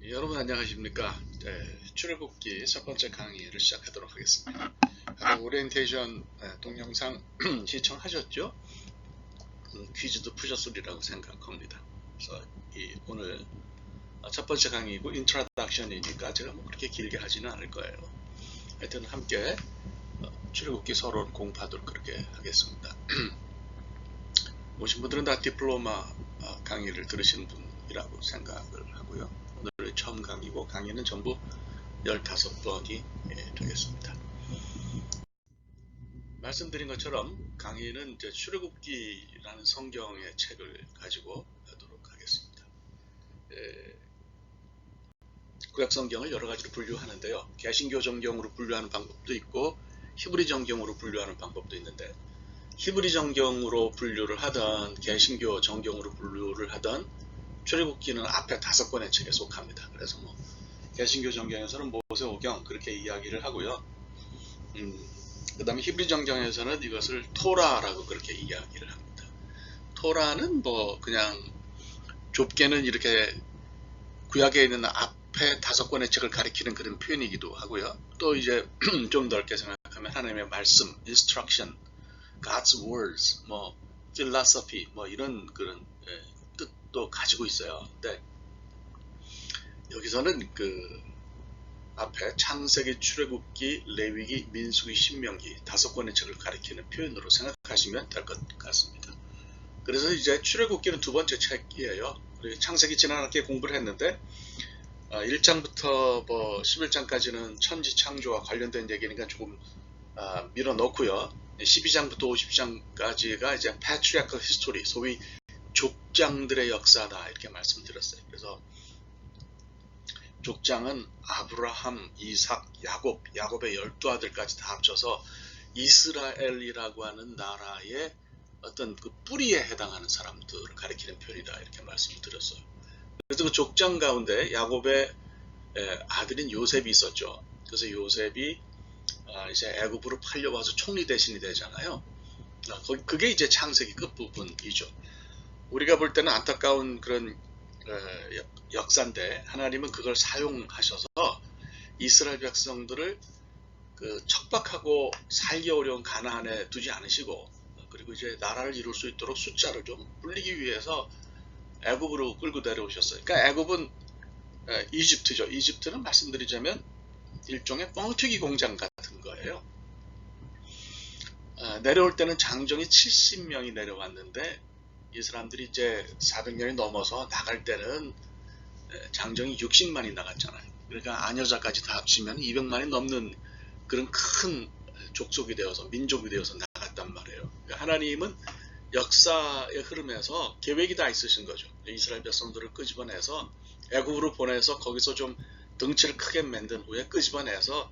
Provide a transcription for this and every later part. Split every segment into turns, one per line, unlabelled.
여러분 안녕하십니까? 출애굽기 첫 번째 강의를 시작하도록 하겠습니다. 오리엔테이션 동영상 시청하셨죠? 퀴즈도 푸셨으리라고 생각합니다. 그래서 오늘 첫 번째 강의이고 인트로덕션이니까 제가 뭐 그렇게 길게 하지는 않을 거예요. 하여튼 함께 출애굽기 서론 공부하도록 그렇게 하겠습니다. 오신 분들은 다 디플로마 강의를 들으시는 분이라고 생각을 하고요. 오늘 처음 강의고 강의는 전부 15번이 되겠습니다. 말씀드린 것처럼 강의는 이제 출애굽기라는 성경의 책을 가지고 하도록 하겠습니다. 구약 성경을 여러 가지로 분류하는데요. 개신교 정경으로 분류하는 방법도 있고 히브리 정경으로 분류하는 방법도 있는데 히브리 정경으로 분류를 하던 개신교 정경으로 분류를 하던 출애굽기는 앞에 5권의 책에 속합니다. 그래서 뭐 개신교 정경에서는 모세오경 그렇게 이야기를 하고요. 그 다음에 히브리 정경에서는 이것을 토라라고 그렇게 이야기를 합니다. 토라는 뭐 그냥 좁게는 이렇게 구약에 있는 앞에 5권의 책을 가리키는 그런 표현이기도 하고요. 또 이제 좀 넓게 생각하면 하나님의 말씀, instruction, God's words, 뭐 philosophy, 뭐 이런 그런 뜻도 가지고 있어요. 근데 여기서는 그 앞에 창세기, 출애굽기, 레위기, 민수기, 신명기 5권의 책을 가리키는 표현으로 생각하시면 될 것 같습니다. 그래서 이제 출애굽기는 2번째 책이에요. 창세기 지난학기에 공부를 했는데 1장부터 뭐 11장까지는 천지 창조와 관련된 얘기니까 조금 밀어넣고요. 12장부터 50장까지가 이제 patriarchal history, 소위 족장들의 역사다 이렇게 말씀드렸어요. 그래서 족장은 아브라함, 이삭, 야곱의 12아들까지 다 합쳐서 이스라엘이라고 하는 나라의 어떤 그 뿌리에 해당하는 사람들을 가리키는 표현이다 이렇게 말씀을 드렸어요. 그래서 그 족장 가운데 야곱의 아들인 요셉이 있었죠. 그래서 요셉이 이제 애굽으로 팔려와서 총리 대신이 되잖아요. 그게 이제 창세기 끝부분이죠. 우리가 볼 때는 안타까운 그런 역사인데 하나님은 그걸 사용하셔서 이스라엘 백성들을 그 척박하고 살기 어려운 가나안에 두지 않으시고 그리고 이제 나라를 이룰 수 있도록 숫자를 좀 불리기 위해서 애굽으로 끌고 내려오셨어요. 그러니까 애굽은 이집트죠. 이집트는 말씀드리자면 일종의 뻥튀기 공장 같은 거예요. 내려올 때는 장정이 70명이 내려왔는데 이 사람들이 이제 400년이 넘어서 나갈 때는 장정이 60만이 나갔잖아요. 그러니까 아녀자까지 다 합치면 200만이 넘는 그런 큰 족속이 되어서 민족이 되어서 나갔단 말이에요. 그러니까 하나님은 역사의 흐름에서 계획이 다 있으신 거죠. 이스라엘 백성들을 끄집어내서 애굽으로 보내서 거기서 좀 덩치를 크게 만든 후에 끄집어내서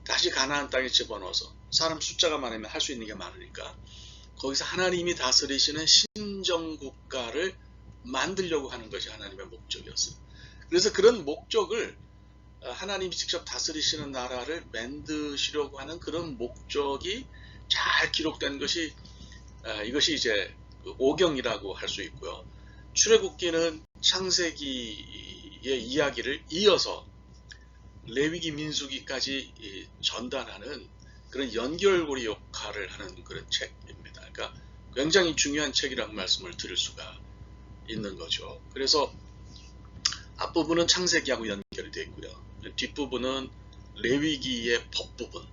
다시 가나안 땅에 집어넣어서 사람 숫자가 많으면 할 수 있는 게 많으니까 거기서 하나님이 다스리시는 신정국가를 만들려고 하는 것이 하나님의 목적이었어요. 그래서 그런 목적을 하나님이 직접 다스리시는 나라를 만드시려고 하는 그런 목적이 잘 기록된 것이 이것이 이제 오경이라고 할 수 있고요. 출애굽기는 창세기의 이야기를 이어서 레위기, 민수기까지 전달하는 그런 연결고리 역할을 하는 그런 책입니다. 그러니까 굉장히 중요한 책이라고 말씀을 드릴 수가 있는 거죠. 그래서 앞부분은 창세기하고 연결이 되어 있고요. 뒷부분은 레위기의 법 부분,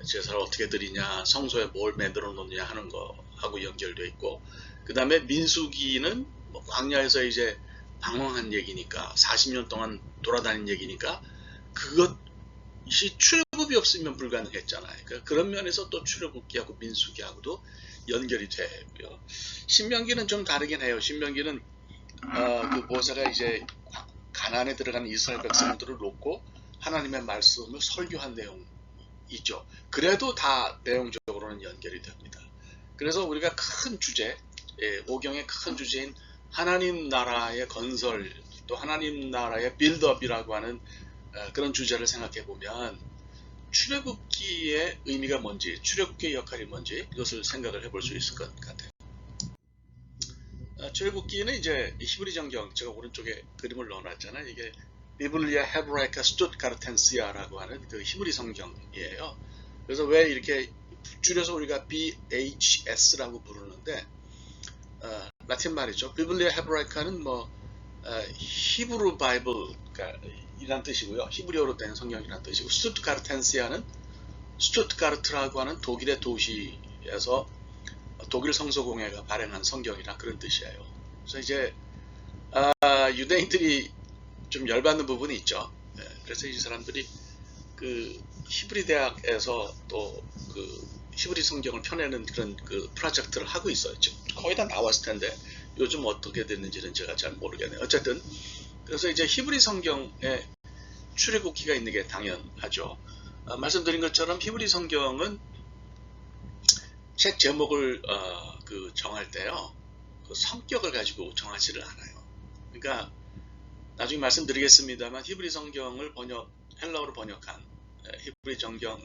제사를 어떻게 드리냐, 성소에 뭘 만들어 놓느냐 하는 거하고 연결되어 있고, 그 다음에 민수기는 뭐 광야에서 이제 방황한 얘기니까 40년 동안 돌아다닌 얘기니까 그것이 출애굽이 없으면 불가능했잖아요. 그러니까 그런 면에서 또 출애굽기하고 민수기하고도 연결이 되고요. 신명기는 좀 다르긴 해요. 신명기는 그 모세가 이제 가나안에 들어간 이스라엘 백성들을 놓고 하나님의 말씀을 설교한 내용이죠. 그래도 다 내용적으로는 연결이 됩니다. 그래서 우리가 큰 주제, 오경의 큰 주제인 하나님 나라의 건설, 또 하나님 나라의 빌드업이라고 하는 그런 주제를 생각해 보면 출애굽기의 의미가 뭔지, 출애굽기의 역할이 뭔지 이것을 생각을 해볼 수 있을 것 같아요. 출애굽기는 이제 히브리 정경, 제가 오른쪽에 그림을 넣어놨잖아요. 이게 비블리아 헤브라이카 스투트가르텐시아라고 하는 그 히브리 성경이에요. 그래서 왜 이렇게 줄여서 우리가 BHS라고 부르는데 라틴 말이죠. 비블리아 헤브라이카는 뭐 히브루 바이블 이란 뜻이고요. 히브리어로 된 성경이란 뜻이고 스투트가르텐시아는 스투트가르트라고 하는 독일의 도시에서 독일 성서공회가 발행한 성경이라 그런 뜻이에요. 그래서 이제 유대인들이 좀 열받는 부분이 있죠. 그래서 이 사람들이 그 히브리 대학에서 또 그 히브리 성경을 펴내는 그런 그 프로젝트를 하고 있어요. 지금 거의 다 나왔을 텐데 요즘 어떻게 됐는지는 제가 잘 모르겠네요. 어쨌든 그래서 이제 히브리 성경에 출애굽기가 있는 게 당연하죠. 말씀드린 것처럼 히브리 성경은 책 제목을 그 정할 때요, 그 성격을 가지고 정하지를 않아요. 그러니까 나중에 말씀드리겠습니다만 히브리 성경을 헬라어로 번역한 히브리 성경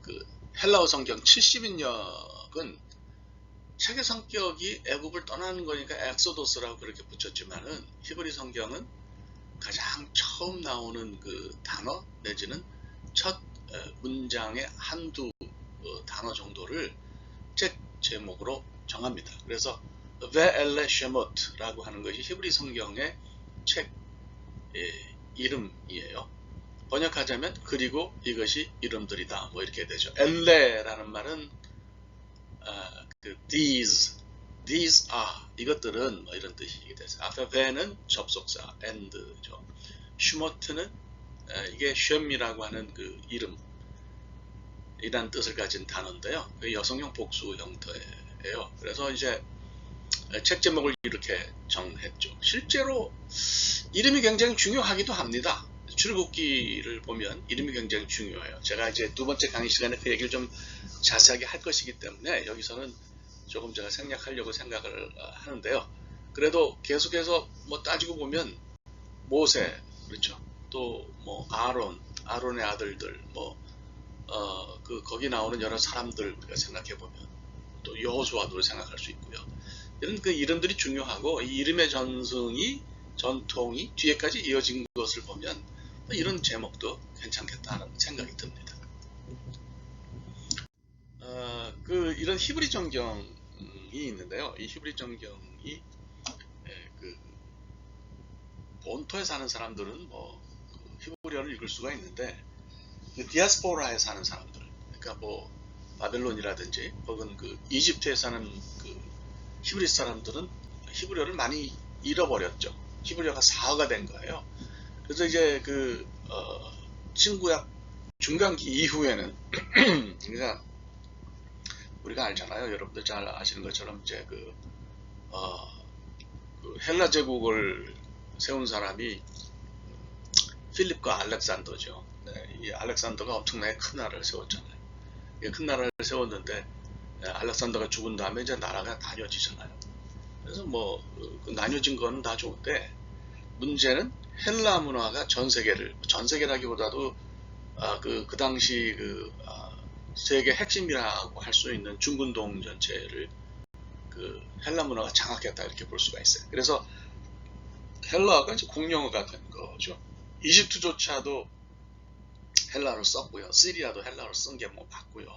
그 헬라어 성경 70인역은 책의 성격이 애굽을 떠나는 거니까 엑소도스라고 그렇게 붙였지만은 히브리 성경은 가장 처음 나오는 그 단어 내지는 첫 문장의 한두 단어 정도를 책 제목으로 정합니다. 그래서 베엘레 쉐모트라고 하는 것이 히브리 성경의 책 이름이에요. 번역하자면 그리고 이것이 이름들이다 뭐 이렇게 되죠. 엘레라는 말은 그 these are 이것들은 뭐 이런 뜻이 되죠. 앞에 베는 접속사 and죠. 슈모트는 이게 쉔이라고 하는 그 이름이란 뜻을 가진 단어인데요. 그 여성용 복수 형태예요. 그래서 이제 책 제목을 이렇게 정했죠. 실제로 이름이 굉장히 중요하기도 합니다. 출애굽기를 보면 이름이 굉장히 중요해요. 제가 이제 두 번째 강의 시간에 그 얘기를 좀 자세하게 할 것이기 때문에 여기서는 조금 제가 생략하려고 생각을 하는데요. 그래도 계속해서 뭐 따지고 보면 모세, 그렇죠. 또 뭐 아론의 아들들, 거기 나오는 여러 사람들 우리가 생각해 보면 또 여호수아도 생각할 수 있고요. 이런 그 이름들이 중요하고 이 이름의 전통이 뒤에까지 이어진 것을 보면 이런 제목도 괜찮겠다는 생각이 듭니다. 이런 히브리 정경이 있는데요. 이 히브리 정경이 그 본토에 사는 사람들은 히브리어를 읽을 수가 있는데 그 디아스포라에 사는 사람들, 그러니까 뭐 바벨론이라든지 혹은 그 이집트에 사는 그 히브리 사람들은 히브리어를 많이 잃어버렸죠. 히브리어가 사어가 된 거예요. 그래서 이제 친구약 중간기 이후에는 그러니까 우리가 알잖아요. 여러분들 잘 아시는 것처럼 이제 그 헬라 제국을 세운 사람이 필립과 알렉산더죠. 네, 이 알렉산더가 엄청나게 큰 나라를 세웠잖아요. 큰 나라를 세웠는데 알렉산더가 죽은 다음에 이제 나라가 나뉘어지잖아요. 그래서 그 나뉘어진 건 다 좋은데 문제는 헬라 문화가 전 세계라기보다도 그 당시 세계 핵심이라고 할 수 있는 중근동 전체를 그 헬라 문화가 장악했다 이렇게 볼 수가 있어요. 그래서 헬라어가 이제 공용어가 된 거죠. 이집트조차도 헬라어를 썼고요. 시리아도 헬라어를 쓴 게 맞고요.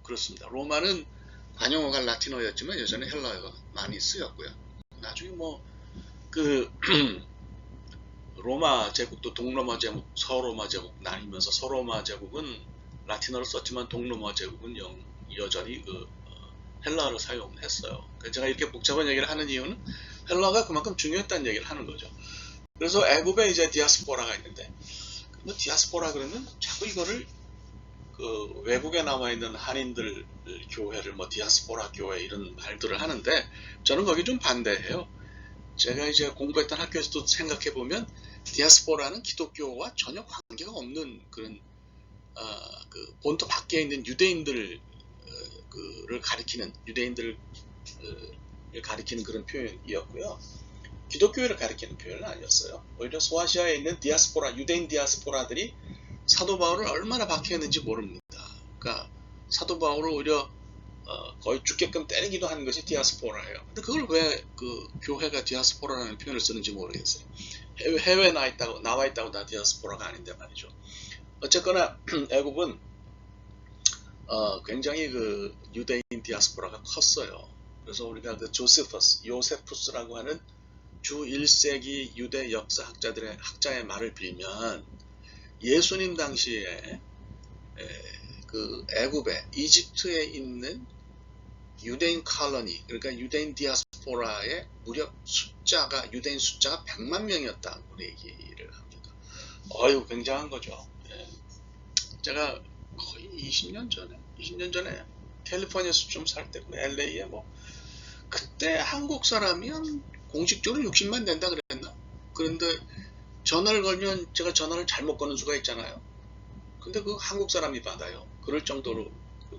그렇습니다. 로마는 관용어가 라틴어였지만 여전히 헬라어가 많이 쓰였고요. 나중에 로마 제국도 동로마 제국, 서로마 제국 나뉘면서 서로마 제국은 라틴어를 썼지만 동로마 제국은 여전히 헬라어를 사용했어요. 제가 이렇게 복잡한 얘기를 하는 이유는 헬라어가 그만큼 중요했다는 얘기를 하는 거죠. 그래서 애굽에 이제 디아스포라가 있는데, 디아스포라 그러면 자꾸 이거를 외국에 남아있는 한인들 교회를 디아스포라 교회 이런 말들을 하는데 저는 거기 좀 반대해요. 제가 이제 공부했던 학교에서도 생각해 보면 디아스포라는 기독교와 전혀 관계가 없는 그런 본토 밖에 있는 유대인들을 가리키는 그런 표현이었고요. 기독교를 가리키는 표현은 아니었어요. 오히려 소아시아에 있는 유대인 디아스포라들이 사도 바울을 얼마나 박해했는지 모릅니다. 그러니까 사도 바울을 오히려 거의 죽게끔 때리기도 하는 것이 디아스포라예요. 근데 그걸 왜 그 교회가 디아스포라라는 표현을 쓰는지 모르겠어요. 해외에 나와 있다고 다 디아스포라가 아닌데 말이죠. 어쨌거나 애굽은 굉장히 그 유대인 디아스포라가 컸어요. 그래서 우리가 그 요세푸스라고 하는 주 1세기 유대 역사 학자의 말을 빌면 예수님 당시에 그 애굽에 이집트에 있는 유대인 칼로니, 그러니까 유대인 디아스포라의 무려 유대인 숫자가 100만 명이었다고 얘기를 합니다. 굉장한 거죠. 제가 거의 20년 전에 캘리포니아에서 좀 살 때고 LA에 그때 한국 사람이면 공식적으로 60만 된다 그랬나? 그런데 전화를 걸면 제가 전화를 잘못 거는 수가 있잖아요. 근데 그 한국 사람이 받아요. 그럴 정도로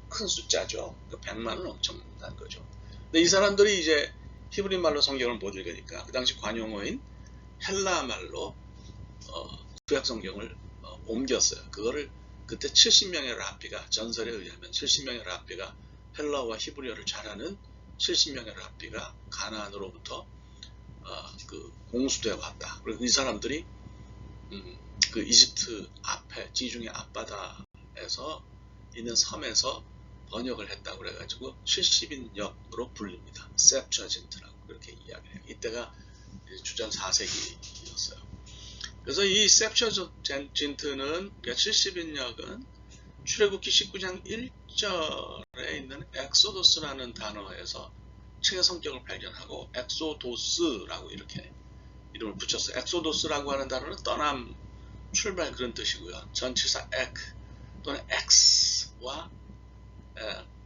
큰 숫자죠. 100만은 엄청난 거죠. 근데 이 사람들이 이제 히브리 말로 성경을 못 읽으니까 그 당시 관용어인 헬라 말로 구약 성경을 옮겼어요. 그거를 그때 70명의 랍비가, 전설에 의하면 70명의 랍비가, 헬라와 히브리어를 잘하는 70명의 랍비가 가나안으로부터 그 공수되어 왔다. 그리고 이 사람들이 그 이집트 앞에 지중해 앞바다에서 있는 섬에서 번역을 했다고 그래가지고 70인역으로 불립니다. 셉처진트라고 그렇게 이야기해요. 이때가 주전 4세기였어요. 그래서 이 셉처진트는, 그러니까 70인역은 출애굽기 19장 1절에 있는 엑소도스라는 단어에서 책의 성격을 발견하고 엑소도스라고 이렇게 이름을 붙였어요. 엑소도스라고 하는 단어는 떠남, 출발 그런 뜻이고요. 전치사 엑 또는 엑스와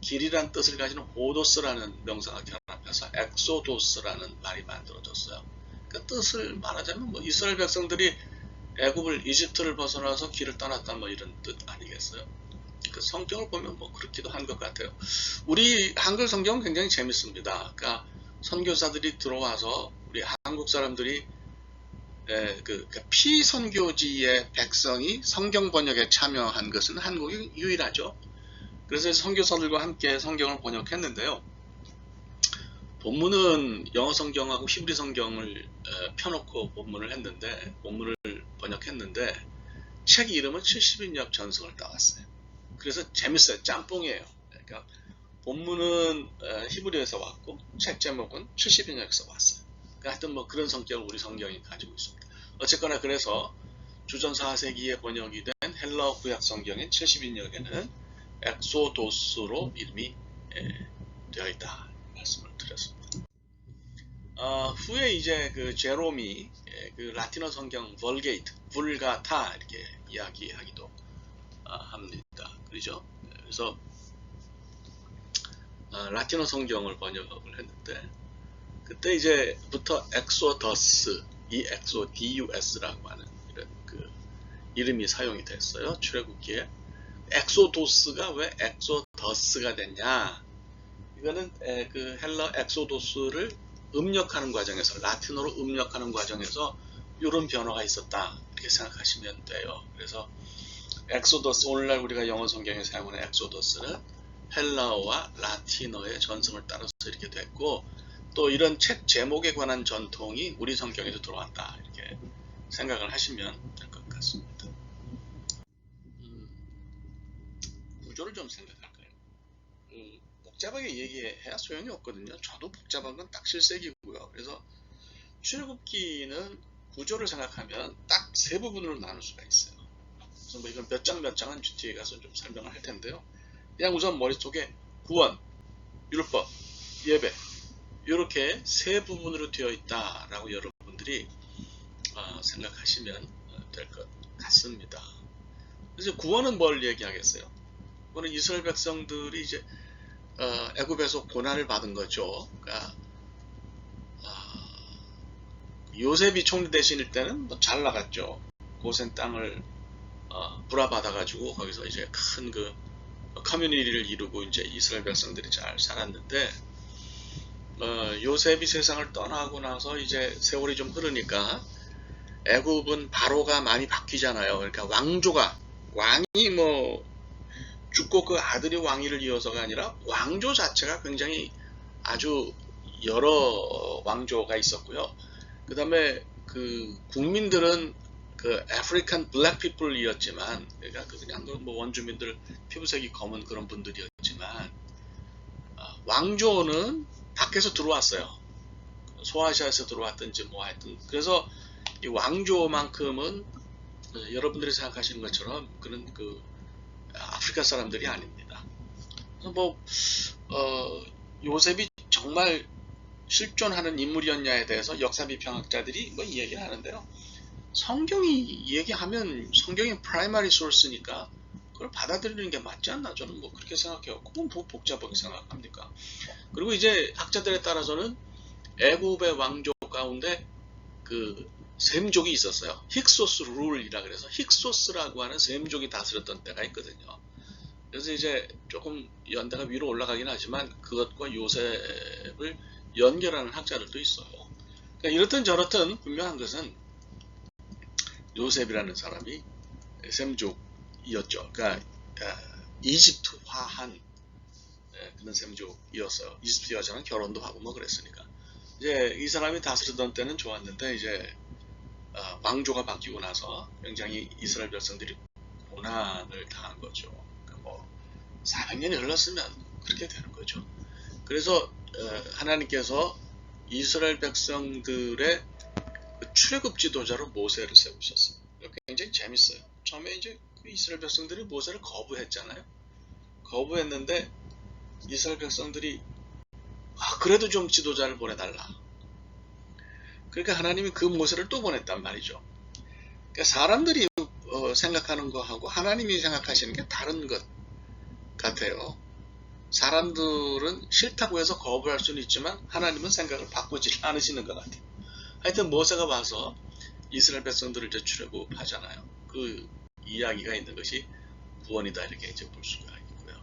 길이란 뜻을 가지는 호도스라는 명사가 결합해서 엑소도스라는 말이 만들어졌어요. 그 뜻을 말하자면 이스라엘 백성들이 애굽을 이집트를 벗어나서 길을 떠났다 이런 뜻 아니겠어요? 그 성경을 보면 그렇기도 한 것 같아요. 우리 한글 성경은 굉장히 재밌습니다. 그러니까 선교사들이 들어와서 우리 한국 사람들이 그 피선교지의 백성이 성경 번역에 참여한 것은 한국이 유일하죠. 그래서 선교사들과 함께 성경을 번역했는데요. 본문은 영어 성경하고 히브리 성경을 펴놓고 본문을 번역했는데 책 이름은 70인역 전승을 따왔어요. 그래서 재밌어요. 짬뽕이에요. 그러니까 본문은 히브리에서 왔고 책 제목은 70인역에서 왔어요. 그러니까 하여튼 그런 성격을 우리 성경이 가지고 있습니다. 어쨌거나 그래서 주전 4세기에 번역이 된 헬라어 구약 성경인 70인역에는 엑소도스로 이름이 되어 있다 말씀을 드렸습니다. 후에 이제 그 제롬이 그 라틴어 성경 vulgata 이렇게 이야기하기도 합니다. 그렇죠? 그래서 라틴어 성경을 번역을 했는데 그때 이제부터 엑소더스, DUS라고 하는 이런 그 이름이 사용이 됐어요. 출애굽기에. 엑소도스가 왜 엑소더스가 됐냐? 이거는 그 헬라 엑소도스를 음력하는 과정에서, 라틴어로 음력하는 과정에서 이런 변화가 있었다 이렇게 생각하시면 돼요. 그래서 엑소더스, 오늘날 우리가 영어 성경에 사용하는 엑소더스는 헬라어와 라틴어의 전승을 따라서 이렇게 됐고, 또 이런 책 제목에 관한 전통이 우리 성경에서 들어왔다 이렇게 생각을 하시면 될 것 같습니다. 구조를 좀 생각할까요? 복잡하게 얘기해야 소용이 없거든요. 저도 복잡한 건 딱 실색이고요. 그래서 출애굽기는 구조를 생각하면 딱 세 부분으로 나눌 수가 있어요. 그래서 이건 몇 장은 뒤에 가서 좀 설명을 할 텐데요. 그냥 우선 머릿속에 구원, 율법, 예배 이렇게 세 부분으로 되어 있다라고 여러분들이 생각하시면 될 것 같습니다. 그래서 구원은 뭘 얘기하겠어요? 그거는 이스라엘 백성들이 이제 애굽에서 고난을 받은 거죠. 그러니까 요셉이 총리 대신일 때는 잘 나갔죠. 고센 땅을 불화받아가지고 거기서 이제 큰 그 커뮤니티를 이루고 이제 이스라엘 백성들이 잘 살았는데 요셉이 세상을 떠나고 나서 이제 세월이 좀 흐르니까 애굽은 바로가 많이 바뀌잖아요. 그러니까 왕이 죽고 그 아들이 왕위를 이어서가 아니라 왕조 자체가 굉장히 아주 여러 왕조가 있었고요. 그 다음에 그 국민들은 그 아프리칸 블랙 피플이었지만, 그러니까 그냥 뭐 원주민들 피부색이 검은 그런 분들이었지만, 왕조는 밖에서 들어왔어요. 소아시아에서 들어왔든지 뭐 하여튼. 그래서 이 왕조만큼은 여러분들이 생각하시는 것처럼 그런 그 아프리카 사람들이 아닙니다. 그래서 뭐 요셉이 정말 실존하는 인물이었냐에 대해서 역사 비평학자들이 뭐 이 얘기를 하는데요. 성경이 얘기하면 성경이 프라이머리 소스니까 그걸 받아들이는 게 맞지 않나, 저는 뭐 그렇게 생각해요. 그건 뭐 복잡하게 생각합니까? 그리고 이제 학자들에 따라서는 애굽의 왕조 가운데 그 셈족이 있었어요. 힉소스 룰이라 그래서 힉소스라고 하는 셈족이 다스렸던 때가 있거든요. 그래서 이제 조금 연대가 위로 올라가긴 하지만 그것과 요셉을 연결하는 학자들도 있어요. 그러니까 이렇든 저렇든 분명한 것은 요셉이라는 사람이 셈족이었죠. 그러니까 이집트화한 그런 셈족이었어요. 이집트 여자랑 결혼도 하고 뭐 그랬으니까. 이제 이 사람이 다스리던 때는 좋았는데 이제 왕조가 바뀌고 나서 굉장히 이스라엘 백성들이 고난을 당한 거죠. 그러니까 뭐 400년이 흘렀으면 그렇게 되는 거죠. 그래서 하나님께서 이스라엘 백성들의 그 출애굽 지도자로 모세를 세우셨어요. 굉장히 재밌어요. 처음에 이제 그 이스라엘 백성들이 모세를 거부했잖아요. 거부했는데 이스라엘 백성들이 그래도 좀 지도자를 보내달라. 그러니까 하나님이 그 모세를 또 보냈단 말이죠. 그러니까 사람들이 생각하는 거하고 하나님이 생각하시는 게 다른 것 같아요. 사람들은 싫다고 해서 거부할 수는 있지만 하나님은 생각을 바꾸지 않으시는 것 같아요. 하여튼 모세가 와서 이스라엘 백성들을 이제 출애굽하잖아요. 그 이야기가 있는 것이 구원이다, 이렇게 이제 볼 수가 있고요.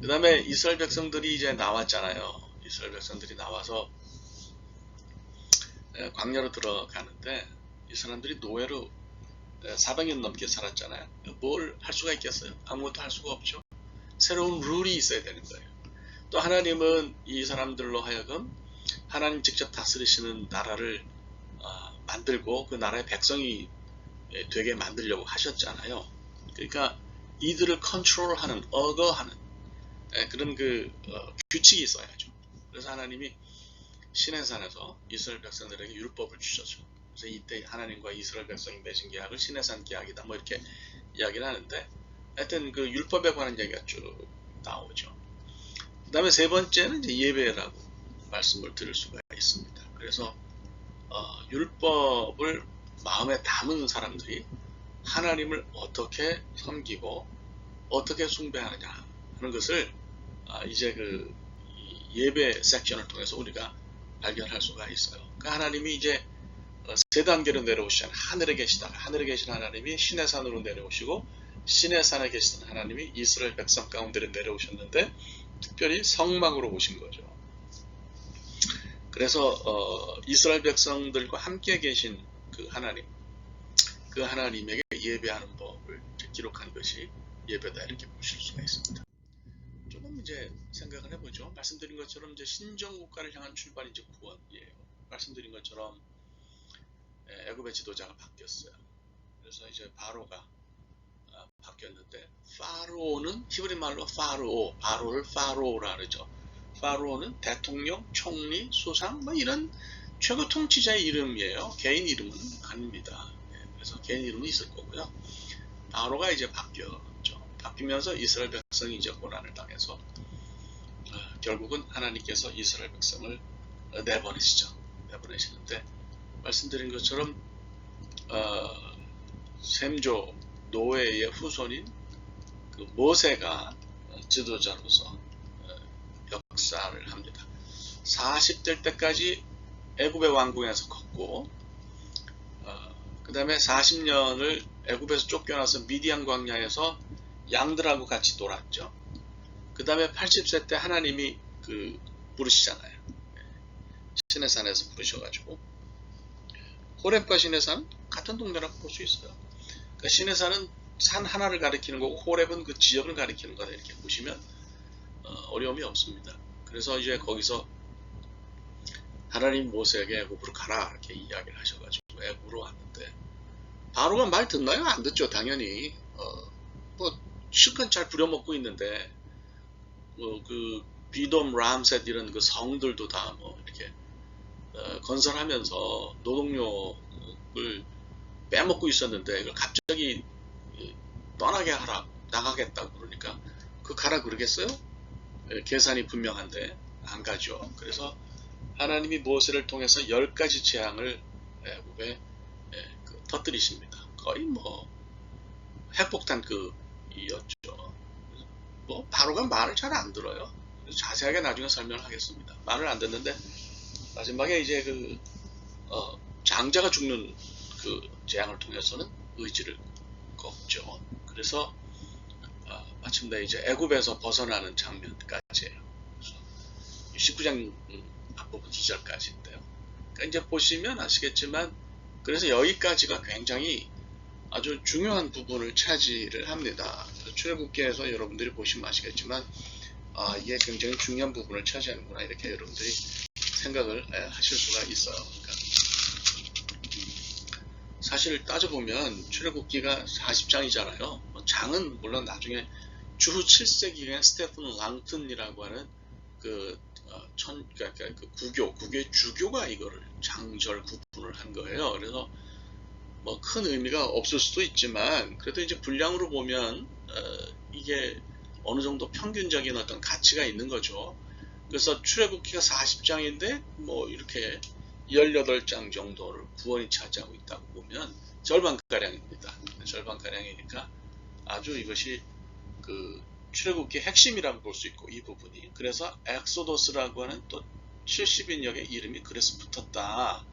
그 다음에 이스라엘 백성들이 이제 나왔잖아요. 이스라엘 백성들이 나와서 광야로 들어가는데 이 사람들이 노예로 400년 넘게 살았잖아요. 뭘 할 수가 있겠어요? 아무것도 할 수가 없죠. 새로운 룰이 있어야 되는 거예요. 또 하나님은 이 사람들로 하여금 하나님 직접 다스리시는 나라를 만들고 그 나라의 백성이 되게 만들려고 하셨잖아요. 그러니까 이들을 컨트롤하는, 억어하는 그런 그 규칙이 있어야죠. 그래서 하나님이 시내산에서 이스라엘 백성들에게 율법을 주셨죠. 그래서 이때 하나님과 이스라엘 백성이 맺은 계약을 시내산 계약이다, 뭐 이렇게 이야기를 하는데, 하여튼 그 율법에 관한 얘기가 쭉 나오죠. 그 다음에 세 번째는 이제 예배라고 말씀을 드릴 수가 있습니다. 그래서 율법을 마음에 담은 사람들이 하나님을 어떻게 섬기고 어떻게 숭배하느냐 하는 것을 이제 그 예배 섹션을 통해서 우리가 발견할 수가 있어요. 그러니까 하나님이 이제 세 단계로 내려오시잖아요. 하늘에 계시다가, 하늘에 계신 하나님이 시내산으로 내려오시고, 시내산에 계시던 하나님이 이스라엘 백성 가운데로 내려오셨는데 특별히 성막으로 오신 거죠. 그래서 이스라엘 백성들과 함께 계신 그 하나님, 그 하나님에게 예배하는 법을 기록한 것이 예배다, 이렇게 보실 수가 있습니다. 조금 이제 생각을 해보죠. 말씀드린 것처럼 이제 신정국가를 향한 출발이 이제 구원이에요. 말씀드린 것처럼 애굽의 지도자가 바뀌었어요. 그래서 이제 바로가 바뀌었는데, 파로는 히브리 말로 바로를 파로라 그러죠. 파로는 대통령, 총리, 수상 뭐 이런 최고 통치자의 이름이에요. 개인 이름은 아닙니다. 그래서 개인 이름은 있을 거고요. 바로가 이제 바뀌었죠. 바뀌면서 이스라엘 백성이 이제 고난을 당해서 결국은 하나님께서 이스라엘 백성을 내보내시죠. 내보내시는데, 말씀드린 것처럼 셈조 노예의 후손인 그 모세가 지도자로서 역사를 합니다. 40될 때까지 애굽의 왕궁에서 컸고, 그 다음에 40년을 애굽에서 쫓겨나서 미디안 광야에서 양들하고 같이 놀았죠. 그 다음에 80세 때 하나님이 부르시잖아요. 시내산에서 부르셔가지고, 호렙과 시내산 같은 동네라고 볼 수 있어요. 그러니까 시내산은 산 하나를 가리키는 거고 호렙은 그 지역을 가리키는 거다 이렇게 보시면 어려움이 없습니다. 그래서 이제 거기서 하나님 모세에게 애굽으로 가라 이렇게 이야기를 하셔가지고 애굽으로 왔는데 바로가 말 듣나요? 안 듣죠. 당연히 뭐 실컷 잘 부려먹고 있는데 그 비돔, 람셋 이런 그 성들도 다 뭐 이렇게 건설하면서 노동력을 빼먹고 있었는데 이걸 갑자기 떠나게 하라, 나가겠다고 그러니까 그 가라 그러겠어요? 계산이 분명한데 안 가죠. 그래서 하나님이 모세를 통해서 10가지 재앙을 애굽에 터뜨리십니다. 거의 뭐 핵폭탄급이었죠. 뭐 바로가 말을 잘 안 들어요. 자세하게 나중에 설명을 하겠습니다. 말을 안 듣는데 마지막에 이제 그 장자가 죽는 그 재앙을 통해서는 의지를 꺾죠. 그래서 마침내 이제 애굽에서 벗어나는 장면까지예요. 19장 앞부분 2절까지인데요. 그러니까 이제 보시면 아시겠지만 그래서 여기까지가 굉장히 아주 중요한 부분을 차지를 합니다. 출애굽기에서 여러분들이 보시면 아시겠지만 이게 굉장히 중요한 부분을 차지하는구나 이렇게 여러분들이 생각을 하실 수가 있어요. 그러니까 사실 따져보면 출애굽기가 40장이잖아요. 장은 물론 나중에 주후 7세기에 스테픈 랑튼이라고 하는 그 구교의 주교가 이거를 장절 구분을 한 거예요. 그래서 뭐 큰 의미가 없을 수도 있지만 그래도 이제 분량으로 보면 이게 어느 정도 평균적인 어떤 가치가 있는 거죠. 그래서 출애굽기가 40장인데 뭐 이렇게 18장 정도를 구원이 차지하고 있다고 보면 절반가량입니다. 절반가량이니까 아주 이것이 그 출애굽기 핵심이라고 볼 수 있고 이 부분이 그래서 엑소더스라고 하는 또 70인역의 이름이 그래서 붙었다.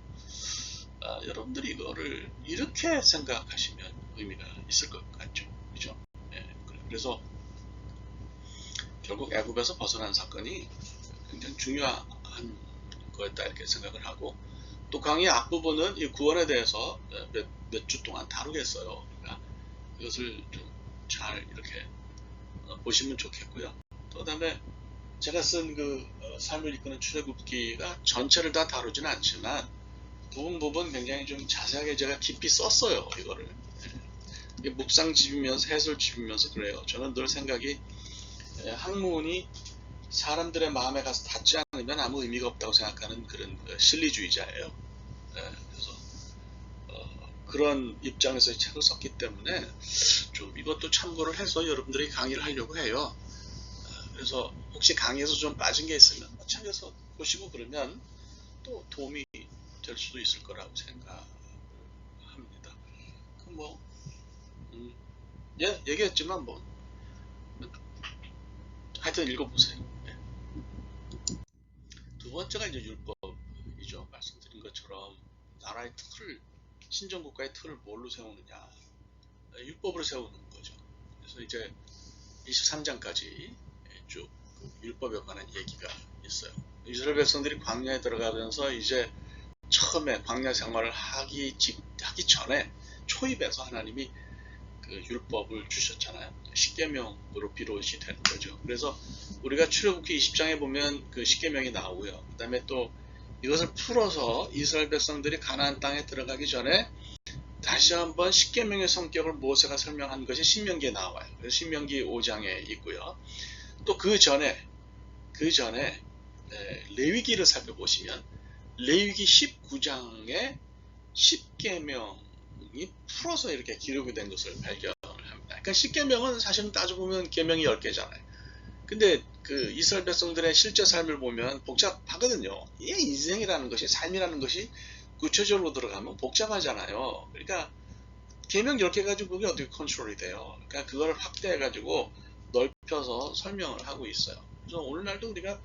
여러분들이 이거를 이렇게 생각하시면 의미가 있을 것 같죠. 그죠? 그래서 결국 애굽에서 벗어난 사건이 굉장히 중요한 거였다 이렇게 생각을 하고 또 강의 앞부분은 이 구원에 대해서 몇 주 동안 다루겠어요. 그러니까 이것을 좀 잘 이렇게 보시면 좋겠고요. 또 다음에 제가 쓴 그 삶을 이끄는 출애굽기가 전체를 다 다루지는 않지만 부분 굉장히 좀 자세하게 제가 깊이 썼어요. 이거를 묵상 집이면서 해설 집이면서 그래요. 저는 늘 생각이 학문이 사람들의 마음에 가서 닿지 않으면 아무 의미가 없다고 생각하는 그런 실리주의자예요. 그래서 그런 입장에서 책을 썼기 때문에 좀 이것도 참고를 해서 여러분들이 강의를 하려고 해요. 그래서 혹시 강의에서 좀 빠진 게 있으면 책에서 보시고 그러면 또 도움이 될 수도 있을 거라고 생각합니다. 뭐 얘기했지만 뭐 하여튼 읽어보세요. 두 번째가 이제 율법이죠. 말씀드린 것처럼 나라의 틀을 신정국가의 틀을 뭘로 세우느냐 율법으로 세우는 거죠. 그래서 이제 23장까지 쭉 그 율법에 관한 얘기가 있어요. 이스라엘 백성들이 광야에 들어가면서 이제 처음에 광야 생활을 하기 전에 초입에서 하나님이 그 율법을 주셨잖아요. 십계명으로 비롯이 되는 거죠. 그래서 우리가 출애굽기 20장에 보면 그 십계명이 나오고요. 그 다음에 또 이것을 풀어서 이스라엘 백성들이 가나안 땅에 들어가기 전에 다시 한번 십계명의 성격을 모세가 설명한 것이 신명기에 나와요. 그래서 신명기 5장에 있고요. 또 그 전에 레위기를 살펴보시면 레위기 19장에 십계명이 풀어서 이렇게 기록이 된 것을 발견을 합니다. 그러니까 십계명은 사실은 따져보면 계명이 10개잖아요. 근데 그 이스라엘 백성들의 실제 삶을 보면 복잡하거든요. 이 인생이라는 것이 삶이라는 것이 구체적으로 들어가면 복잡하잖아요. 그러니까 계명 10개 가지고 그게 어떻게 컨트롤이 돼요. 그러니까 그걸 확대해 가지고 넓혀서 설명을 하고 있어요. 그래서 오늘날도 우리가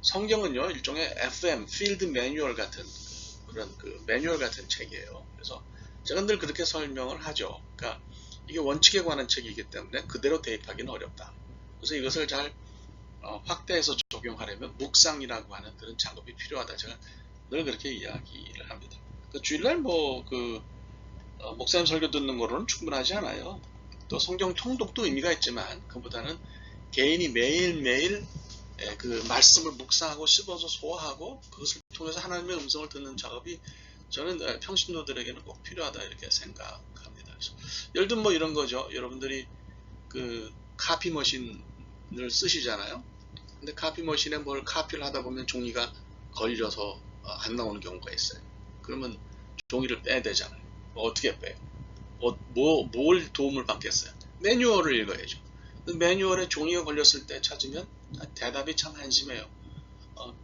성경은요 일종의 FM, 필드 매뉴얼 같은 그런 그 매뉴얼 같은 책이에요. 그래서 제가 늘 그렇게 설명을 하죠. 그러니까 이게 원칙에 관한 책이기 때문에 그대로 대입하기는 어렵다. 그래서 이것을 잘 확대해서 적용하려면 묵상이라고 하는 그런 작업이 필요하다. 제가 늘 그렇게 이야기를 합니다. 그 주일날 목사님 설교 듣는 거로는 충분하지 않아요. 또 성경 통독도 의미가 있지만 그보다는 개인이 매일매일 그 말씀을 묵상하고 씹어서 소화하고 그것을 통해서 하나님의 음성을 듣는 작업이 저는 평신도들에게는 꼭 필요하다 이렇게 생각합니다. 예를 들면 뭐 이런 거죠. 여러분들이 그 카피 머신을 쓰시잖아요. 근데 카피 머신에 뭘 카피를 하다 보면 종이가 걸려서 안 나오는 경우가 있어요. 그러면 종이를 빼야 되잖아요. 어떻게 빼요? 뭘 도움을 받겠어요? 매뉴얼을 읽어야죠. 그 매뉴얼에 종이가 걸렸을 때 찾으면 대답이 참 한심해요.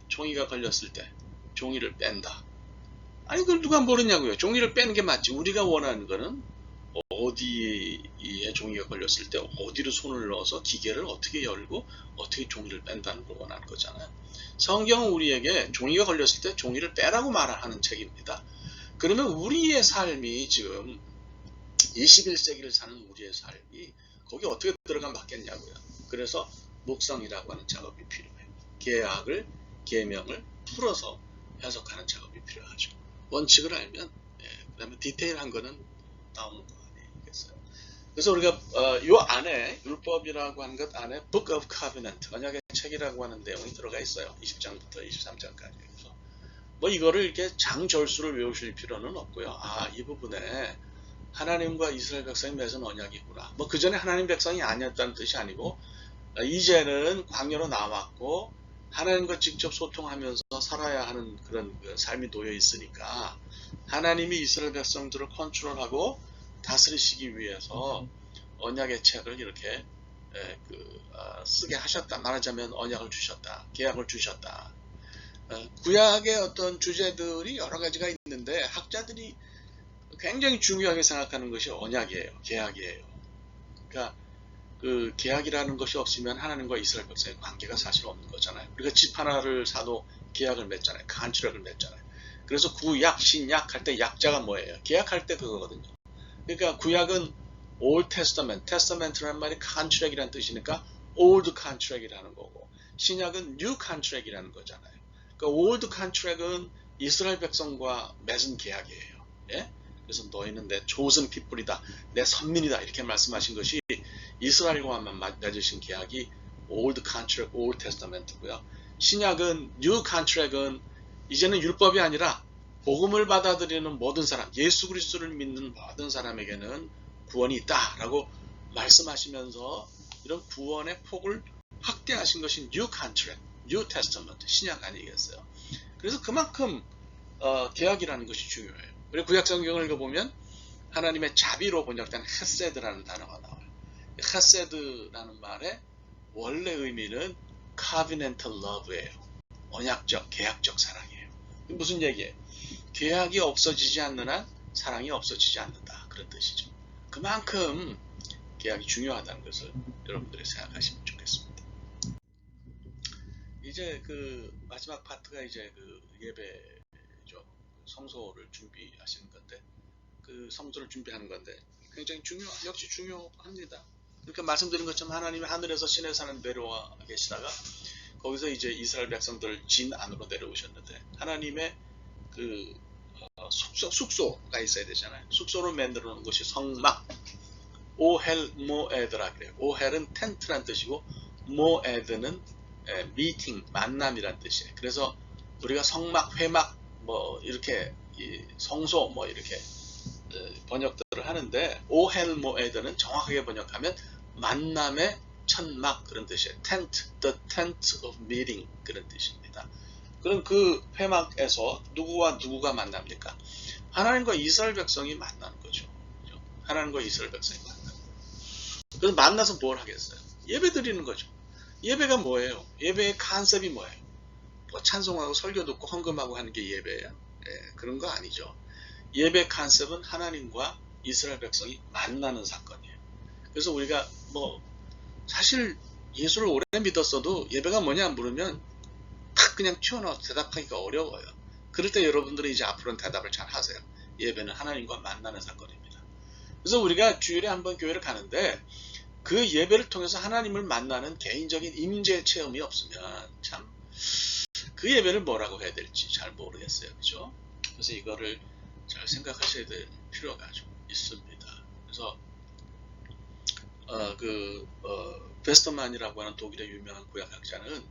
종이가 걸렸을 때 종이를 뺀다. 아니 그걸 누가 모르냐고요. 종이를 빼는 게 맞지. 우리가 원하는 거는 어디에 종이가 걸렸을 때 어디로 손을 넣어서 기계를 어떻게 열고 어떻게 종이를 뺀다는 걸 원하는 거잖아요. 성경은 우리에게 종이가 걸렸을 때 종이를 빼라고 말하는 책입니다. 그러면 우리의 삶이 지금 21세기를 사는 우리의 삶이 거기 어떻게 들어가 맞겠냐고요. 그래서 묵상이라고 하는 작업이 필요해요. 계약을, 계명을 풀어서 해석하는 작업이 필요하죠. 원칙을 알면 그 다음에 디테일한 거는 나오는 거 아니겠어요. 그래서 우리가 요 안에 율법이라고 하는 것 안에 Book of Covenant, 언약의 책이라고 하는 내용이 들어가 있어요. 20장부터 23장까지. 그래서 뭐 이거를 이렇게 장절수를 외우실 필요는 없고요. 이 부분에 하나님과 이스라엘 백성이 맺은 언약이구나. 뭐 그 전에 하나님 백성이 아니었다는 뜻이 아니고 이제는 광야로 나왔고 하나님과 직접 소통하면서 살아야 하는 그런 삶이 놓여 있으니까 하나님이 이스라엘 백성들을 컨트롤하고 다스리시기 위해서 언약의 책을 이렇게 쓰게 하셨다. 말하자면 언약을 주셨다. 계약을 주셨다. 구약의 어떤 주제들이 여러 가지가 있는데 학자들이 굉장히 중요하게 생각하는 것이 언약이에요. 계약이에요. 그러니까 그 계약이라는 것이 없으면 하나님과 이스라엘 백성의 관계가 사실 없는 거잖아요. 우리가 집 하나를 사도 계약을 맺잖아요. 컨트랙을 맺잖아요. 그래서 구약, 신약 할 때 약자가 뭐예요? 계약할 때 그거거든요. 그러니까 구약은 Old Testament, Testament라는 말이 컨트랙이라는 뜻이니까 Old Contract이라는 거고 신약은 New Contract이라는 거잖아요. 그러니까 Old Contract은 이스라엘 백성과 맺은 계약이에요. 예? 그래서 너희는 내 chosen people이다. 내 선민이다. 이렇게 말씀하신 것이 이스라엘과만 맺으신 계약이 Old Contract, Old Testament고요. 신약은 New Contract은 이제는 율법이 아니라 복음을 받아들이는 모든 사람, 예수 그리스도를 믿는 모든 사람에게는 구원이 있다라고 말씀하시면서 이런 구원의 폭을 확대하신 것이 New Contract, New Testament, 신약 아니겠어요? 그래서 그만큼 계약이라는 것이 중요해요. 우리 구약 성경을 읽어보면 하나님의 자비로 번역된 헤세드라는 단어가 나와요. 헤세드라는 말의 원래 의미는 covenantal love예요. 언약적, 계약적 사랑이에요. 무슨 얘기예요? 계약이 없어지지 않는 한 사랑이 없어지지 않는다. 그런 뜻이죠. 그만큼 계약이 중요하다는 것을 여러분들이 생각하시면 좋겠습니다. 이제 그 마지막 파트가 이제 그 예배죠. 성소를 준비하시는 건데 그 성소를 준비하는 건데 굉장히 역시 중요합니다. 그러니까 말씀드린 것처럼 하나님이 하늘에서 신의 산에 내려와 계시다가 거기서 이제 이스라엘 백성들을 진 안으로 내려오셨는데 하나님의 그 숙소가 있어야 되잖아요. 숙소를 만들어 놓은 것이 성막 오헬 모에드라 그래요. 오헬은 텐트란 뜻이고 모에드는 미팅 만남이란 뜻이에요. 그래서 우리가 성막 회막 뭐 이렇게 성소 뭐 이렇게 번역들을 하는데 오헬 모에드는 정확하게 번역하면 만남의 천막 그런 뜻이에요. tent, the tent of meeting 그런 뜻입니다. 그럼 그 회막에서 누구와 누구가 만납니까? 하나님과 이스라엘 백성이 만나는 거죠. 하나님과 이스라엘 백성이 만나는 거죠. 그래서 만나서 뭘 하겠어요? 예배 드리는 거죠. 예배가 뭐예요? 예배의 컨셉이 뭐예요? 뭐 찬송하고 설교 듣고 헌금하고 하는 게 예배예요? 그런 거 아니죠. 예배 컨셉은 하나님과 이스라엘 백성이 만나는 사건이에요. 그래서 우리가 뭐 사실 예수를 오래 믿었어도 예배가 뭐냐 물으면 탁 그냥 튀어나와서 대답하기가 어려워요. 그럴 때 여러분들이 이제 앞으로는 대답을 잘 하세요. 예배는 하나님과 만나는 사건입니다. 그래서 우리가 주일에 한번 교회를 가는데 그 예배를 통해서 하나님을 만나는 개인적인 임재 체험이 없으면 참 그 예배를 뭐라고 해야 될지 잘 모르겠어요. 그죠? 그래서 이거를 잘 생각하셔야 될 필요가 좀 있습니다. 그래서 베스터만이라고 하는 독일의 유명한 구약학자는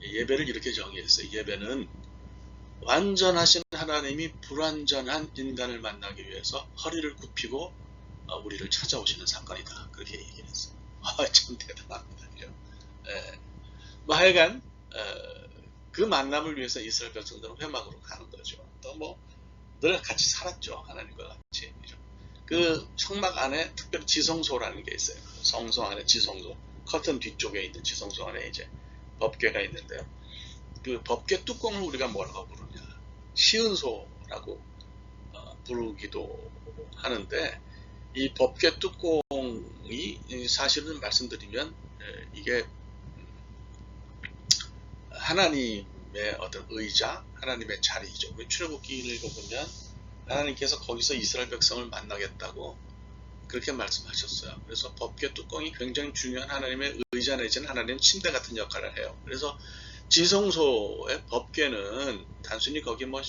예배를 이렇게 정의했어요. 예배는 완전하신 하나님이 불완전한 인간을 만나기 위해서 허리를 굽히고 우리를 찾아오시는 사건이다. 그렇게 얘기를 했어요. 참 대단합니다. 예. 뭐 하여간 그 만남을 위해서 이스라엘 백성들은 회막으로 가는 거죠. 또 뭐 늘 같이 살았죠. 하나님과 같이. 그 성막 안에 특별히 지성소라는 게 있어요. 성소 안에 지성소, 커튼 뒤쪽에 있는 지성소 안에 이제 법궤가 있는데요. 그 법궤 뚜껑을 우리가 뭐라고 부르냐? 시은소라고 부르기도 하는데, 이 법궤 뚜껑이 사실은 말씀드리면 이게 하나님의 어떤 의자, 하나님의 자리죠. 출애굽기를 읽어보면 하나님께서 거기서 이스라엘 백성을 만나겠다고 그렇게 말씀하셨어요. 그래서 법궤 뚜껑이 굉장히 중요한 하나님의 의자 내지는 하나님 침대 같은 역할을 해요. 그래서 지성소의 법궤는 단순히 거기 뭐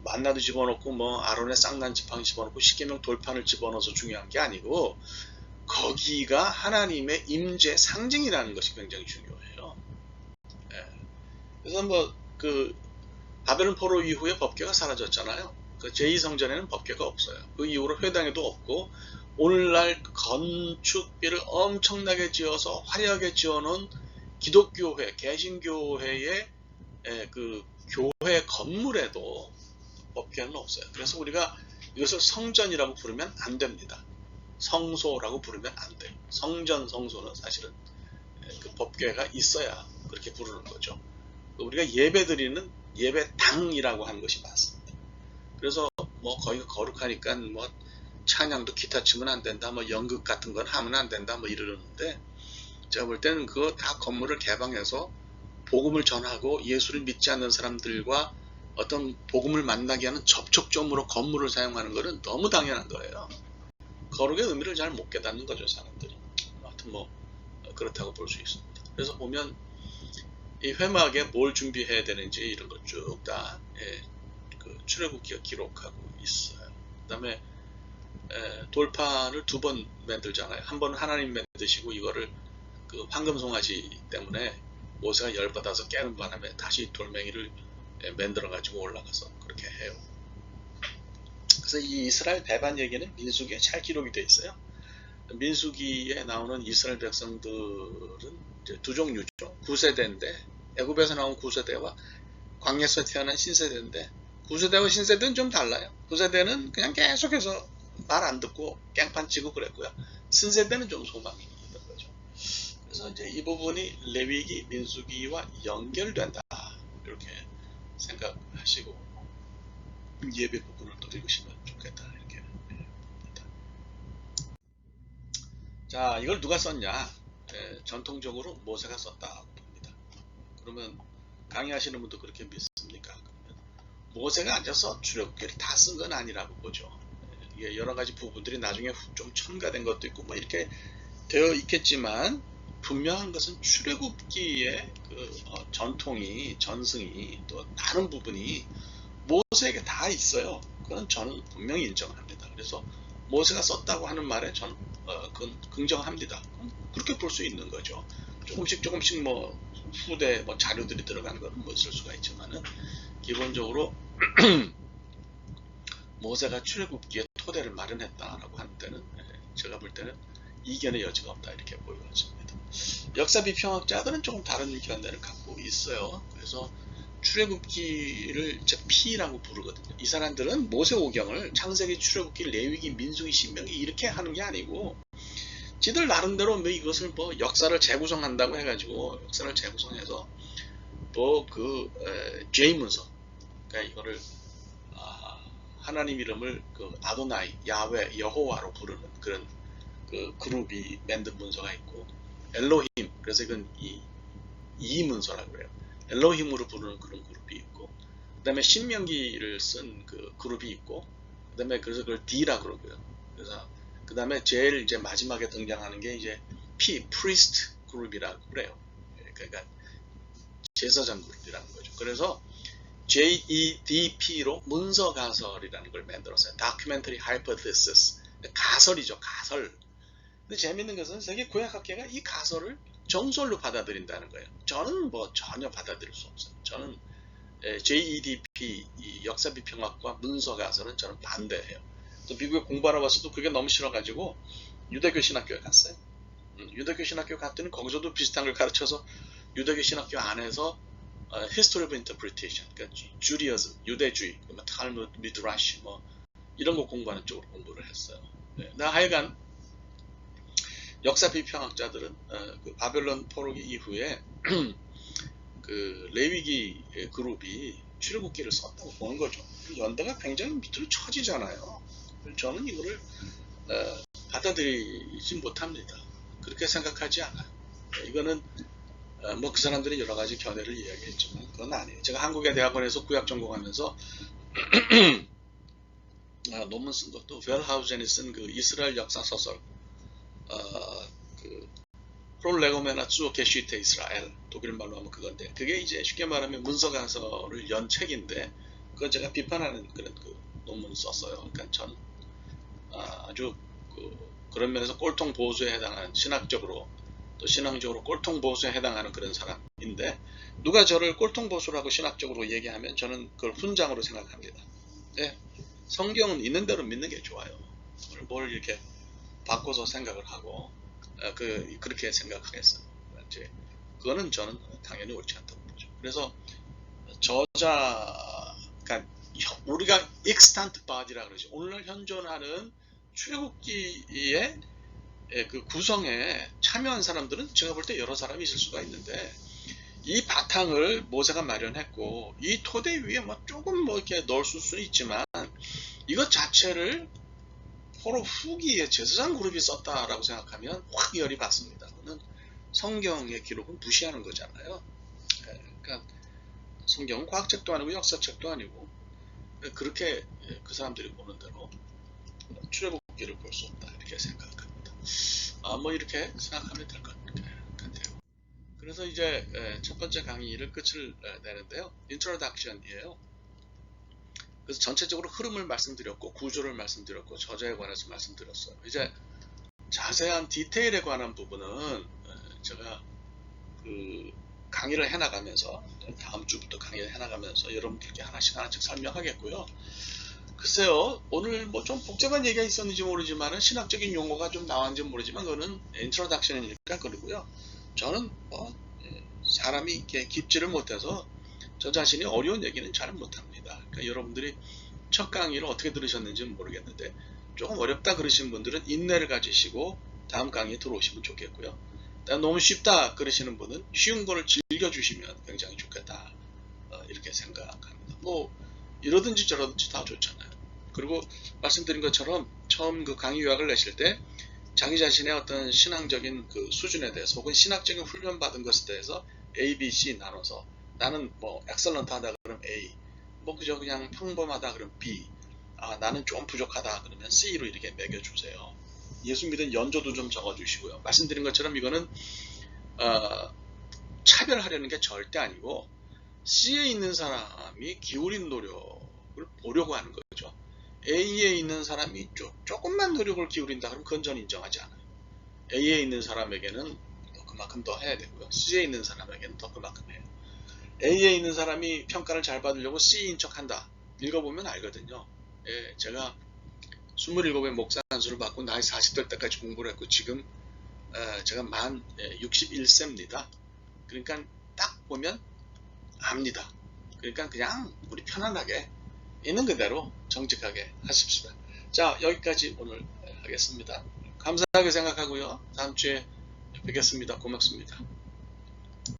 만나도 집어넣고 뭐 아론의 쌍난 지팡이 집어넣고 십계명 돌판을 집어넣어서 중요한 게 아니고, 거기가 하나님의 임재 상징이라는 것이 굉장히 중요해요. 예. 그래서 뭐 그 바벨론 포로 이후에 법궤가 사라졌잖아요. 그 제2성전에는 법궤가 없어요. 그 이후로 회당에도 없고, 오늘날 건축비를 엄청나게 지어서 화려하게 지어놓은 기독교회, 개신교회의 그 교회 건물에도 법궤는 없어요. 그래서 우리가 이것을 성전이라고 부르면 안 됩니다. 성소라고 부르면 안 돼요. 성전, 성소는 사실은 그 법궤가 있어야 그렇게 부르는 거죠. 우리가 예배드리는 예배당이라고 하는 것이 맞습니다. 그래서 뭐 거기가 거룩하니까 뭐 찬양도 기타 치면 안 된다, 뭐 연극 같은 건 하면 안 된다, 뭐 이러는데, 제가 볼 때는 그거 다 건물을 개방해서 복음을 전하고 예수를 믿지 않는 사람들과 어떤 복음을 만나게 하는 접촉점으로 건물을 사용하는 것은 너무 당연한 거예요. 거룩의 의미를 잘 못 깨닫는 거죠, 사람들이. 하여튼 뭐 그렇다고 볼 수 있습니다. 그래서 보면 이 회막에 뭘 준비해야 되는지 이런 걸 쭉 다 그 출애굽기가 기록하고 있어요. 그 다음에 돌판을 2번 만들잖아요. 한 번은 하나님 만드시고, 이거를 그 황금송아지 때문에 모세가 열받아서 깨는 바람에 다시 돌멩이를 만들어 가지고 올라가서 그렇게 해요. 그래서 이 이스라엘 배반 얘기는 민수기에 잘 기록이 되어 있어요. 민수기에 나오는 이스라엘 백성들은 이제 두 종류죠. 9세대인데, 애굽에서 나온 9세대와 광야에서 태어난 신세대인데, 9세대와 신세대는 좀 달라요. 9세대는 그냥 계속해서 말 안 듣고 깽판 치고 그랬고요. 신세대는 좀 소망이 있는 거죠. 그래서 이제 이 부분이 레위기, 민수기와 연결된다, 이렇게 생각하시고 예배 부분을 또 읽으시면 좋겠다, 이렇게 봅니다. 자, 이걸 누가 썼냐? 전통적으로 모세가 썼다고 봅니다. 그러면 강의하시는 분도 그렇게 믿습니까? 모세가 앉아서 출애굽기를 다 쓴 건 아니라고 보죠. 이게 여러 가지 부분들이 나중에 좀 첨가된 것도 있고 뭐 이렇게 되어 있겠지만, 분명한 것은 출애굽기의 그 전통이, 전승이, 또 다른 부분이 모세에게 다 있어요. 그건 저는 분명히 인정합니다. 그래서 모세가 썼다고 하는 말에 저는 그건 긍정합니다. 그렇게 볼 수 있는 거죠. 조금씩 뭐 후대 뭐 자료들이 들어간 거는 뭐 있을 수가 있지만은, 기본적으로 모세가 출애굽기에 토대를 마련했다라고 하는 데는 제가 볼 때는 이견의 여지가 없다, 이렇게 보여집니다. 역사 비평학자들은 조금 다른 견해를 갖고 있어요. 그래서 출애굽기를 P라고 부르거든요. 이 사람들은 모세오경을 창세기, 출애굽기, 레위기, 민수기, 신명기 이렇게 하는 게 아니고, 지들 나름대로 뭐 이것을 뭐 역사를 재구성한다고 해가지고 역사를 재구성해서 뭐 그 J 문서, 그러니까 이거를 하나님 이름을 그 아도나이, 야훼, 여호와로 부르는 그런 그 그룹이 만든 문서가 있고, 엘로힘, 그래서 이건 이 문서라고 그래요. 엘로힘으로 부르는 그런 그룹이 있고, 그 다음에 신명기를 쓴 그 그룹이 있고, 그 다음에 그래서 그걸 D라 그러고요. 그래서 그 다음에 제일 이제 마지막에 등장하는 게 이제 Priest 그룹이라고 그래요. 그러니까 제사장 그룹이라는 거죠. 그래서 JEDP로 문서 가설이라는 걸 만들었어요. Documentary Hypothesis. 가설이죠, 가설. 근데 재밌는 것은 세계 구약학계가 이 가설을 정설로 받아들인다는 거예요. 저는 뭐 전혀 받아들일 수 없어요. 저는 JEDP 이 역사 비평학과 문서 가설은 저는 반대해요. 또 미국에 공부하러 왔어도 그게 너무 싫어가지고 유대교 신학교에 갔어요. 유대교 신학교 갔더니 거기서도 비슷한 걸 가르쳐서 유대교 신학교 안에서 History of Interpretation, 그러니까 주리어즘, 유대주의, 탈무드, 미드라시 뭐 이런 거 공부하는 쪽으로 공부를 했어요. 나 하여간 역사 비평학자들은 그 바벨론 포로기 이후에 그 레위기 그룹이 출애굽기를 썼다고 보는 거죠. 연대가 굉장히 밑으로 처지잖아요. 저는 이거를 받아들이지 못합니다. 그렇게 생각하지 않아요. 이거는 뭐 그 사람들이 여러 가지 견해를 이야기했지만 그건 아니에요. 제가 한국의 대학원에서 구약 전공하면서 논문 쓴 것도 벨하우젠이 쓴 그 이스라엘 역사 소설 그 프롤레고메나 쭈어 게슈테 이스라엘, 독일 말로 하면 그건데, 그게 이제 쉽게 말하면 문서 가설을 연 책인데 그걸 제가 비판하는 그런 그 논문을 썼어요. 그러니까 저는 아주 그런 면에서 꼴통 보수에 해당하는, 신학적으로 또 신앙적으로 꼴통 보수에 해당하는 그런 사람인데, 누가 저를 꼴통 보수라고 신학적으로 얘기하면 저는 그걸 훈장으로 생각합니다. 네, 성경은 있는 대로 믿는 게 좋아요. 뭘 이렇게 바꿔서 생각을 하고 그렇게 생각하겠어요. 이제 그거는 저는 당연히 옳지 않다고 보죠. 그래서 그러니까 우리가 extant body라 그러죠. 오늘날 현존하는 출애굽기의 그 구성에 참여한 사람들은 제가 볼 때 여러 사람이 있을 수가 있는데, 이 바탕을 모세가 마련했고 이 토대 위에 뭐 조금 뭐 이렇게 넣을 수는 있지만 이것 자체를 포로 후기에 제사장 그룹이 썼다라고 생각하면 확 열이 받습니다. 그는 성경의 기록은 무시하는 거잖아요. 그러니까 성경은 과학책도 아니고 역사책도 아니고, 그렇게 그 사람들이 보는 대로 출애굽기를 볼 수 없다 이렇게 생각합니다. 뭐 이렇게 생각하면 될 것 같아요. 그래서 이제 첫 번째 강의를 끝을 내는데요. 인트로덕션이에요. 그래서 전체적으로 흐름을 말씀드렸고 구조를 말씀드렸고 저자에 관해서 말씀드렸어요. 이제 자세한 디테일에 관한 부분은 제가 그 강의를 해나가면서, 다음 주부터 강의를 해나가면서 여러분들께 하나씩 설명하겠고요. 글쎄요, 오늘 뭐 좀 복잡한 얘기가 있었는지 모르지만 신학적인 용어가 좀 나왔는지 모르지만 그거는 인트로덕션이니까 그러고요. 저는 사람이 이렇게 깊지를 못해서 저 자신이 어려운 얘기는 잘 못합니다. 그러니까 여러분들이 첫 강의를 어떻게 들으셨는지는 모르겠는데 조금 어렵다 그러시는 분들은 인내를 가지시고 다음 강의에 들어오시면 좋겠고요. 너무 쉽다 그러시는 분은 쉬운 거를 즐겨주시면 굉장히 좋겠다 이렇게 생각합니다. 뭐 이러든지 저러든지 다 좋잖아요. 그리고 말씀드린 것처럼 처음 그 강의 요약을 내실 때 자기 자신의 어떤 신앙적인 그 수준에 대해서 혹은 신학적인 훈련 받은 것에 대해서 A, B, C 나눠서, 나는 뭐 엑셀런트 하다 그러면 A, 뭐 그저 그냥 평범하다 그러면 B, 나는 좀 부족하다 그러면 C로 이렇게 매겨주세요. 예수 믿은 연조도 좀 적어주시고요. 말씀드린 것처럼 이거는 차별하려는 게 절대 아니고 C에 있는 사람이 기울인 노력을 보려고 하는 거죠. A에 있는 사람이 조금만 노력을 기울인다 그러면 그건 전 인정하지 않아요. A에 있는 사람에게는 그만큼 더 해야 되고요. C에 있는 사람에게는 더 그만큼 해요. A에 있는 사람이 평가를 잘 받으려고 C인 척 한다. 읽어보면 알거든요. 제가 27의 목사 안수를 받고 나이 40될 때까지 공부를 했고 지금 제가 만 61세입니다. 그러니까 딱 보면 압니다. 그러니까 그냥 우리 편안하게 있는 그대로 정직하게 하십시다. 자, 여기까지 오늘 하겠습니다. 감사하게 생각하고요. 다음 주에 뵙겠습니다. 고맙습니다.